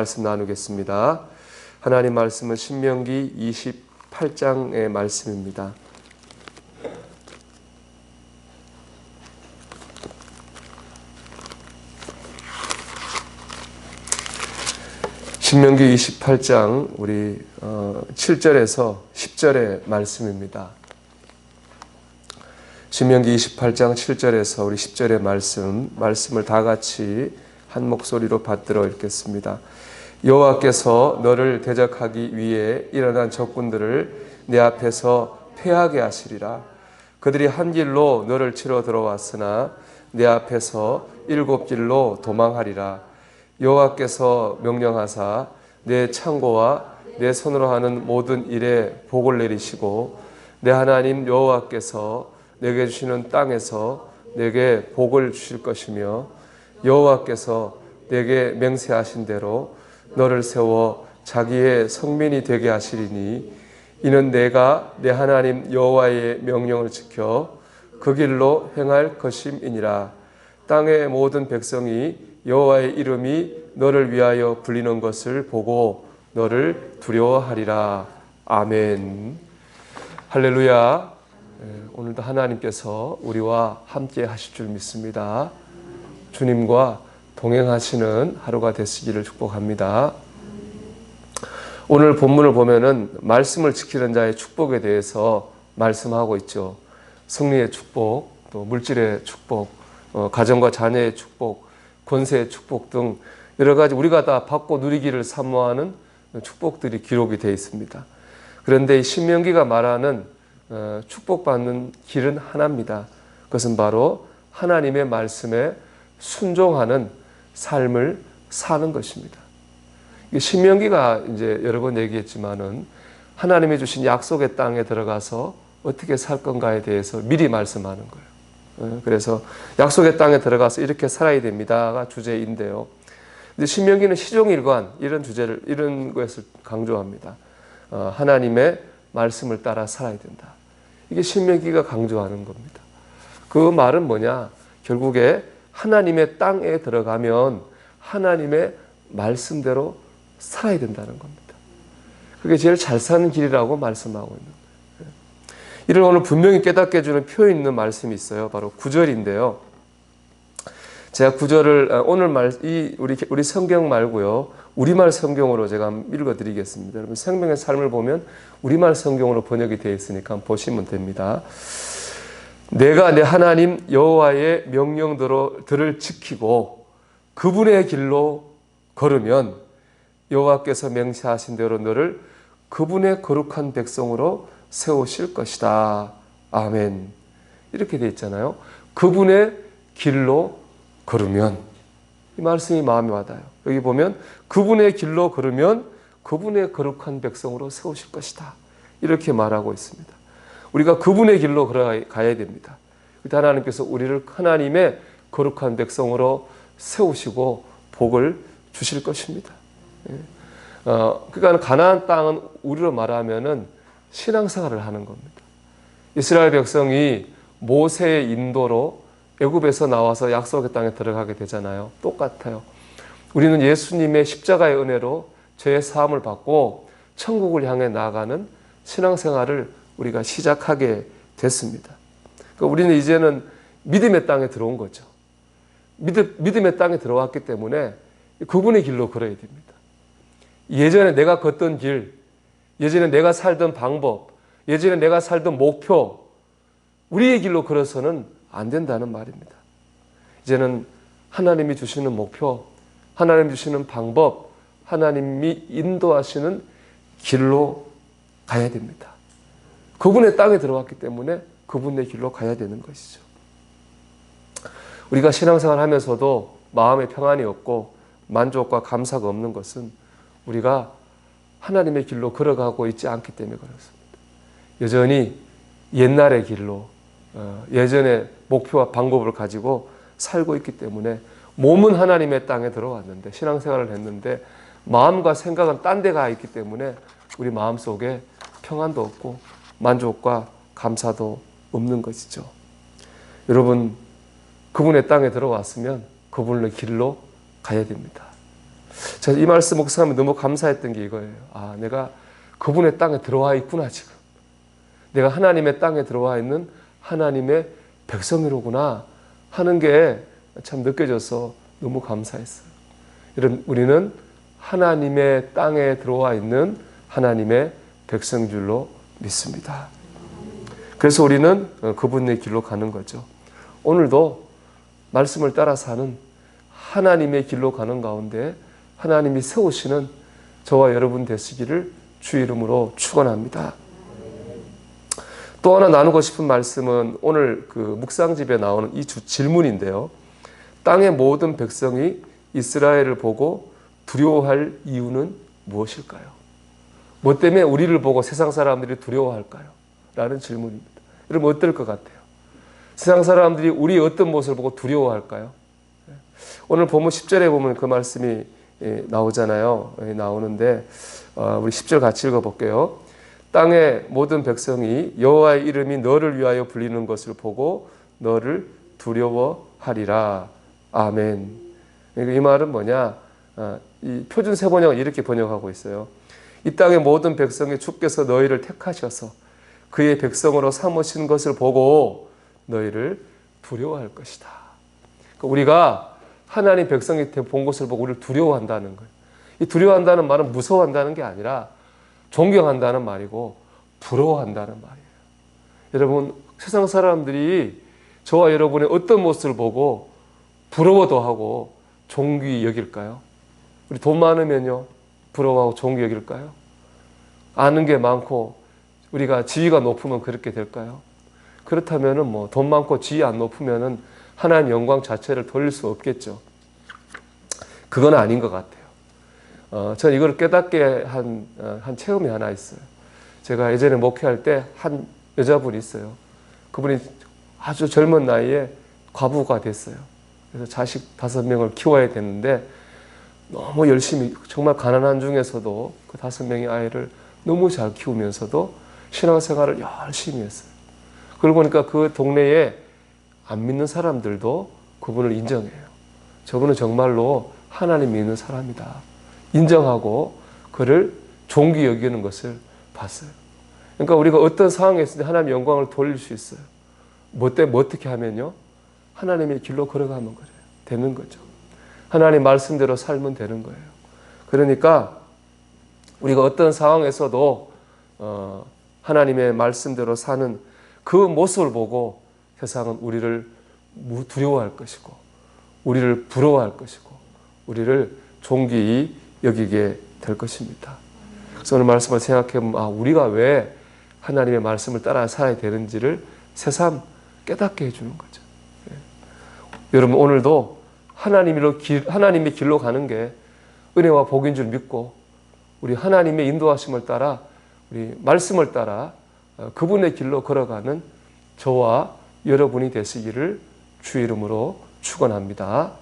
말씀 나누겠습니다. 하나님 말씀은 신명기 28장의 말씀입니다. 신명기 28장 우리 7절에서 10절의 말씀입니다. 신명기 28장 7절에서 우리 10절의 말씀을 다 같이 한 목소리로 받들어 읽겠습니다. 여호와께서 너를 대적하기 위해 일어난 적군들을 내 앞에서 패하게 하시리라. 그들이 한 길로 너를 치러 들어왔으나 내 앞에서 7길로 도망하리라. 여호와께서 명령하사 내 창고와 내 손으로 하는 모든 일에 복을 내리시고 내 하나님 여호와께서 내게 주시는 땅에서 내게 복을 주실 것이며 여호와께서 내게 맹세하신 대로 너를 세워 자기의 성민이 되게 하시리니 이는 내가 내 하나님 여호와의 명령을 지켜 그 길로 행할 것임이니라. 땅의 모든 백성이 여호와의 이름이 너를 위하여 불리는 것을 보고 너를 두려워하리라. 아멘. 할렐루야. 오늘도 하나님께서 우리와 함께 하실 줄 믿습니다. 주님과 동행하시는 하루가 되시기를 축복합니다. 오늘 본문을 보면은 말씀을 지키는 자의 축복에 대해서 말씀하고 있죠. 승리의 축복, 또 물질의 축복, 가정과 자녀의 축복, 권세의 축복 등 여러 가지 우리가 다 받고 누리기를 사모하는 축복들이 기록이 되어 있습니다. 그런데 이 신명기가 말하는 축복받는 길은 하나입니다. 그것은 바로 하나님의 말씀에 순종하는 삶을 사는 것입니다. 신명기가 이제 여러 번 얘기했지만은 하나님이 주신 약속의 땅에 들어가서 어떻게 살 건가에 대해서 미리 말씀하는 거예요. 그래서 약속의 땅에 들어가서 이렇게 살아야 됩니다가 주제인데요. 근데 신명기는 시종일관 이런 것을 강조합니다. 하나님의 말씀을 따라 살아야 된다. 이게 신명기가 강조하는 겁니다. 그 말은 뭐냐? 결국에 하나님의 땅에 들어가면 하나님의 말씀대로 살아야 된다는 겁니다. 그게 제일 잘 사는 길이라고 말씀하고 있는 거예요. 이를 오늘 분명히 깨닫게 해주는 표현 있는 말씀이 있어요. 바로 9절인데요. 제가 9절을 오늘 우리 성경 말고요. 우리말 성경으로 제가 읽어드리겠습니다. 여러분 생명의 삶을 보면 우리말 성경으로 번역이 되어 있으니까 한번 보시면 됩니다. 내가 내 하나님 여호와의 명령들을 지키고 그분의 길로 걸으면 여호와께서 맹세하신 대로 너를 그분의 거룩한 백성으로 세우실 것이다. 아멘. 이렇게 되어 있잖아요. 그분의 길로 걸으면 이 말씀이 마음에 와닿아요. 여기 보면 그분의 길로 걸으면 그분의 거룩한 백성으로 세우실 것이다. 이렇게 말하고 있습니다. 우리가 그분의 길로 걸어가야 됩니다. 하나님께서 우리를 하나님의 거룩한 백성으로 세우시고 복을 주실 것입니다. 그러니까 가나안 땅은 우리로 말하면은 신앙생활을 하는 겁니다. 이스라엘 백성이 모세의 인도로 애굽에서 나와서 약속의 땅에 들어가게 되잖아요. 똑같아요. 우리는 예수님의 십자가의 은혜로 죄의 사함을 받고 천국을 향해 나아가는 신앙생활을 우리가 시작하게 됐습니다. 그러니까 우리는 이제는 믿음의 땅에 들어온 거죠. 믿음의 땅에 들어왔기 때문에 그분의 길로 걸어야 됩니다. 예전에 내가 걷던 길, 예전에 내가 살던 방법, 예전에 내가 살던 목표, 우리의 길로 걸어서는 안 된다는 말입니다. 이제는 하나님이 주시는 목표, 하나님이 주시는 방법, 하나님이 인도하시는 길로 가야 됩니다. 그분의 땅에 들어왔기 때문에 그분의 길로 가야 되는 것이죠. 우리가 신앙생활 하면서도 마음에 평안이 없고 만족과 감사가 없는 것은 우리가 하나님의 길로 걸어가고 있지 않기 때문에 그렇습니다. 여전히 옛날의 길로 예전의 목표와 방법을 가지고 살고 있기 때문에 몸은 하나님의 땅에 들어왔는데 신앙생활을 했는데 마음과 생각은 딴 데 가 있기 때문에 우리 마음속에 평안도 없고 만족과 감사도 없는 것이죠. 여러분 그분의 땅에 들어왔으면 그분의 길로 가야 됩니다. 제가 이 말씀 묵상하면 너무 감사했던 게 이거예요. 내가 그분의 땅에 들어와 있구나 지금. 내가 하나님의 땅에 들어와 있는 하나님의 백성이로구나 하는 게 참 느껴져서 너무 감사했어요. 여러분, 우리는 하나님의 땅에 들어와 있는 하나님의 백성인 줄로 믿습니다. 그래서 우리는 그분의 길로 가는 거죠. 오늘도 말씀을 따라 사는 하나님의 길로 가는 가운데 하나님이 세우시는 저와 여러분 되시기를 주 이름으로 축원합니다. 또 하나 나누고 싶은 말씀은 오늘 그 묵상집에 나오는 이 질문인데요. 땅의 모든 백성이 이스라엘을 보고 두려워할 이유는 무엇일까요? 뭐 때문에 우리를 보고 세상 사람들이 두려워할까요? 라는 질문입니다. 여러분 어떨 것 같아요? 세상 사람들이 우리의 어떤 모습을 보고 두려워할까요? 오늘 본문 10절에 보면 그 말씀이 나오잖아요. 나오는데 우리 10절 같이 읽어볼게요. 땅의 모든 백성이 여호와의 이름이 너를 위하여 불리는 것을 보고 너를 두려워하리라. 아멘. 이 말은 뭐냐? 이 표준 세번역은 이렇게 번역하고 있어요. 이 땅의 모든 백성이 주께서 너희를 택하셔서 그의 백성으로 삼으신 것을 보고 너희를 두려워할 것이다. 우리가 하나님 백성이 본 것을 보고 우리를 두려워한다는 거예요. 이 두려워한다는 말은 무서워한다는 게 아니라 존경한다는 말이고 부러워한다는 말이에요. 여러분, 세상 사람들이 저와 여러분의 어떤 모습을 보고 부러워도 하고 존귀 여길까요? 우리 돈 많으면요 부러워하고 존귀 여길까요? 아는 게 많고 우리가 지위가 높으면 그렇게 될까요? 그렇다면은 뭐 돈 많고 지위 안 높으면은 하나님 영광 자체를 돌릴 수 없겠죠. 그건 아닌 것 같아요. 저는 이걸 깨닫게 한 체험이 하나 있어요. 제가 예전에 목회할 때 한 여자분이 있어요. 그분이 아주 젊은 나이에 과부가 됐어요. 그래서 자식 5명을 키워야 됐는데 너무 열심히 정말 가난한 중에서도 그 5명의 아이를 너무 잘 키우면서도 신앙생활을 열심히 했어요. 그러고 보니까 그 동네에 안 믿는 사람들도 그분을 인정해요. 저분은 정말로 하나님 믿는 사람이다. 인정하고 그를 존귀 여기는 것을 봤어요. 그러니까 우리가 어떤 상황에 있을 때 하나님의 영광을 돌릴 수 있어요. 뭐 때문에 어떻게 하면요? 하나님의 길로 걸어가면 그래요. 되는 거죠. 하나님 말씀대로 살면 되는 거예요. 그러니까 우리가 어떤 상황에서도 하나님의 말씀대로 사는 그 모습을 보고 세상은 우리를 두려워할 것이고 우리를 부러워할 것이고 우리를 존귀히 여기게 될 것입니다. 그래서 오늘 말씀을 생각해보면 우리가 왜 하나님의 말씀을 따라 살아야 되는지를 새삼 깨닫게 해주는 거죠. 여러분 오늘도 하나님의 길로 가는 게 은혜와 복인 줄 믿고 우리 하나님의 인도하심을 따라 우리 말씀을 따라 그분의 길로 걸어가는 저와 여러분이 되시기를 주 이름으로 축원합니다.